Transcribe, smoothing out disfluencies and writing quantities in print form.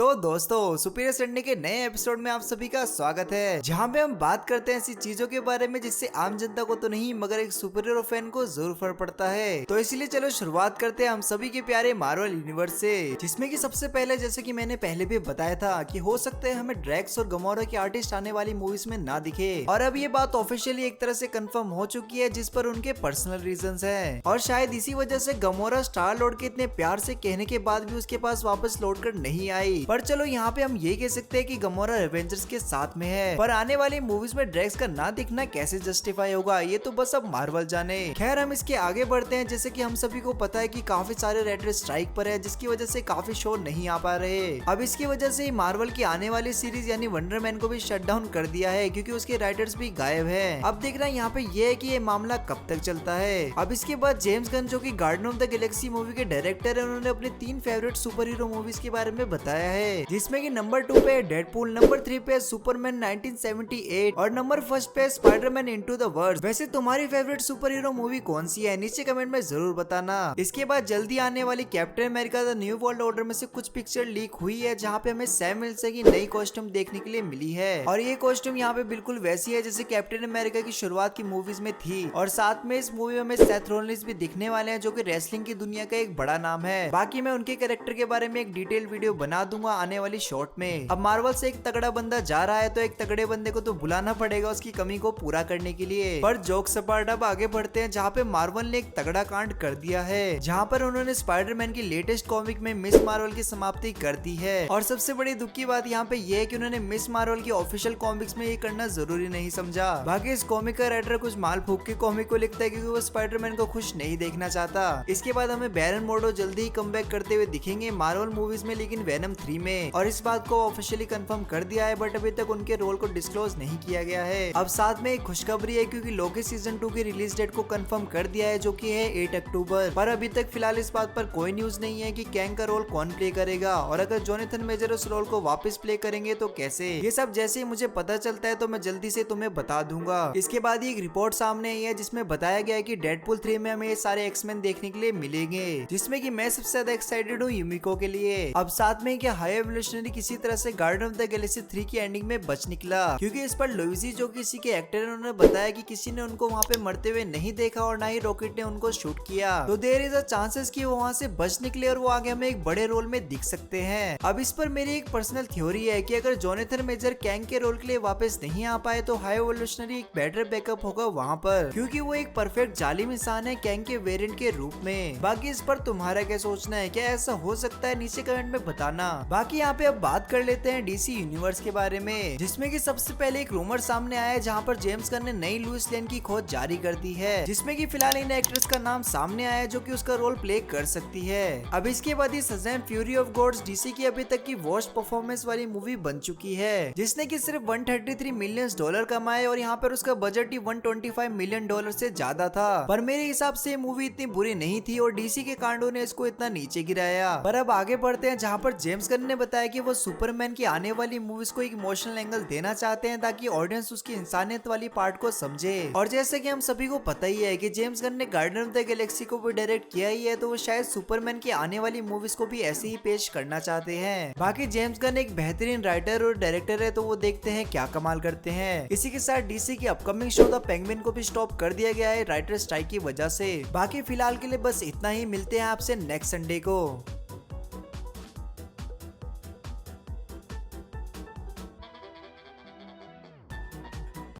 तो दोस्तों, superior Sunday के नए एपिसोड में आप सभी का स्वागत है, जहां पे हम बात करते हैं ऐसी चीजों के बारे में जिससे आम जनता को तो नहीं मगर एक सुपर हीरो फैन को जरूर फर्क पड़ता है। तो इसीलिए चलो शुरुआत करते हैं हम सभी के प्यारे मार्वल यूनिवर्स से, जिसमें कि सबसे पहले जैसे कि मैंने पहले भी बताया था कि हो सकता है हमें ड्रैक्स और गमोरा के आर्टिस्ट आने वाली मूवीज में ना दिखे, और अब ये बात ऑफिशियली एक तरह से कंफर्म हो चुकी है, जिस पर उनके पर्सनल रीजंस हैं। और शायद इसी वजह से गमोरा स्टार लॉर्ड के इतने प्यार से कहने के बाद भी उसके पास वापस लौट कर नहीं आई। पर चलो यहाँ पे हम ये कह सकते हैं कि गमोरा एवेंजर्स के साथ में है, पर आने वाली मूवीज में ड्रैक्स का ना दिखना कैसे जस्टिफाई होगा ये तो बस अब मार्वल जाने। खैर हम इसके आगे बढ़ते हैं। जैसे कि हम सभी को पता है कि काफी सारे राइटर स्ट्राइक पर है, जिसकी वजह से काफी शो नहीं आ पा रहे। अब इसकी वजह से मार्वल की आने वाली सीरीज यानी वंडर मैन को भी शट डाउन कर दिया है, क्योंकि उसके राइटर्स भी गायब है। अब देखना यहाँ पे ये है कि ये मामला कब तक चलता है। अब इसके बाद जेम्स गन जो कि guardian of the Galaxy movie के डायरेक्टर है, उन्होंने अपने 3 फेवरेट सुपर हीरो मूवीज के बारे में बताया है, जिसमें कि नंबर 2 पे डेडपूल, नंबर 3 पे सुपरमैन 1978 और नंबर 1 पे स्पाइडरमैन इनटू द वर्ल्ड। वैसे तुम्हारी फेवरेट सुपर हीरो मूवी कौन सी है, नीचे कमेंट में जरूर बताना। इसके बाद जल्दी आने वाली captain America the new world order में से कुछ पिक्चर लीक हुई है, जहाँ पे हमें सैम विल्सन की नई कॉस्ट्यूम देखने के लिए मिली है, और ये कॉस्ट्यूम यहाँ पे बिल्कुल वैसी है जैसे कैप्टन अमेरिका की शुरुआत की मूवीज में थी। और साथ में इस मूवी में हमें सेथ रोलिंस भी दिखने वाले हैं, जो कि रेसलिंग की दुनिया का एक बड़ा नाम है। बाकी मैं उनके कैरेक्टर के बारे में एक डिटेल वीडियो बना दूंगा आने वाली शॉर्ट में। अब मार्वल से एक तगड़ा बंदा जा रहा है, तो एक तगड़े बंदे को तो बुलाना पड़ेगा उसकी कमी को पूरा करने के लिए। पर जोक सपाट अब आगे बढ़ते हैं, जहाँ पे मार्वल ने एक तगड़ा कांड कर दिया है, जहाँ पर उन्होंने स्पाइडरमैन की लेटेस्ट कॉमिक में मिस मार्वल की समाप्ति कर दी है। और सबसे बड़ी दुख की बात यहाँ पे ये है कि उन्होंने मिस मार्वल की ऑफिशियल कॉमिक्स में ये करना जरूरी नहीं समझा। बाकी इस कॉमिक का राइटर कुछ माल फूक के कॉमिक को लिखता है, क्योंकि वो स्पाइडरमैन को खुश नहीं देखना चाहता। इसके बाद हमें बैरन मोर्डो जल्दी ही कमबैक करते हुए दिखेंगे मार्वल मूवीज में, लेकिन वेनम 3 में, और इस बात को ऑफिशियली कंफर्म कर दिया है, बट अभी तक उनके रोल को डिस्क्लोज नहीं किया गया है। अब साथ में एक खुशखबरी है, क्योंकि लोकी सीजन 2 की रिलीज डेट को कंफर्म कर दिया है, जो कि है 8 अक्टूबर। पर अभी तक फिलहाल इस बात पर कोई न्यूज नहीं है कि कैंग का रोल कौन प्ले करेगा, और अगर जोनाथन मेजर उस रोल को वापस प्ले करेंगे तो कैसे। ये सब जैसे ही मुझे पता चलता है तो मैं जल्दी से तुम्हें बता दूंगा। इसके बाद एक रिपोर्ट सामने आई है, जिसमें बताया गया है कि डेडपूल 3 में हमें ये सारे एक्समैन देखने के लिए मिलेंगे, जिसमें कि मैं सबसे ज्यादा एक्साइटेड हूँ यूमिको के लिए। अब साथ में क्या हाई एवोल्यूशनरी किसी तरह से गार्डियन ऑफ द गैलेक्सी 3 की एंडिंग में बच निकला, क्योंकि इस पर लुइजी जो किसी के एक्टर है, उन्होंने बताया कि किसी ने उनको वहाँ पे मरते हुए नहीं देखा और ना ही रॉकेट ने उनको शूट किया। तो देयर इज अ चांसेस कि वो वहाँ से बच निकले और वो आगे हमें एक बड़े रोल में दिख सकते हैं। अब इस पर मेरी एक पर्सनल थ्योरी है कि अगर जोनाथन मेजर कैंग के रोल के लिए वापस नहीं आ पाए तो हाई एवोल्यूशनरी एक बेटर बैकअप होगा वहाँ पर, क्योंकि वो एक परफेक्ट जालिम इंसान है कैंग के वेरिएंट के रूप में। बाकी इस पर तुम्हारा क्या सोचना है, क्या ऐसा हो सकता है, नीचे कमेंट में बताना। बाकी यहाँ पे अब बात कर लेते हैं डीसी यूनिवर्स के बारे में, जिसमें कि सबसे पहले एक रूमर सामने आया है, जहाँ पर जेम्स गन ने नई लुइस लेन की खोज जारी कर दी है, जिसमें कि फिलहाल इन एक्ट्रेस का नाम सामने आया है जो कि उसका रोल प्ले कर सकती है। अब इसके बाद ही Shazam Fury of Gods DC की अभी तक की वर्स्ट परफॉर्मेंस वाली मूवी बन चुकी है, जिसने कि सिर्फ $133 मिलियन कमाए, और यहाँ पर उसका बजट ही $125 मिलियन से ज्यादा था। पर मेरे हिसाब से मूवी इतनी बुरी नहीं थी और डीसी के कांडों ने इसको इतना नीचे गिराया। पर अब आगे बढ़ते हैं, जहाँ पर जेम्स गन ने बताया कि वो सुपरमैन की आने वाली मूवीज को एक इमोशनल एंगल देना चाहते हैं, ताकि ऑडियंस उसकी इंसानियत वाली पार्ट को समझे। और जैसे कि हम सभी को पता ही है कि जेम्स गन ने गार्डियन ऑफ द गैलेक्सी को भी डायरेक्ट किया ही है, तो वो शायद सुपरमैन की आने वाली मूवीज को भी ऐसे ही पेश करना चाहते हैं। बाकी जेम्स गन एक बेहतरीन राइटर और डायरेक्टर है, तो वो देखते हैं क्या कमाल करते हैं। इसी के साथ डीसी की अपकमिंग शो द पेंगुइन को भी स्टॉप कर दिया गया है राइटर स्ट्राइक की वजह से। बाकी फिलहाल के लिए बस इतना ही, मिलते हैं आपसे नेक्स्ट संडे को।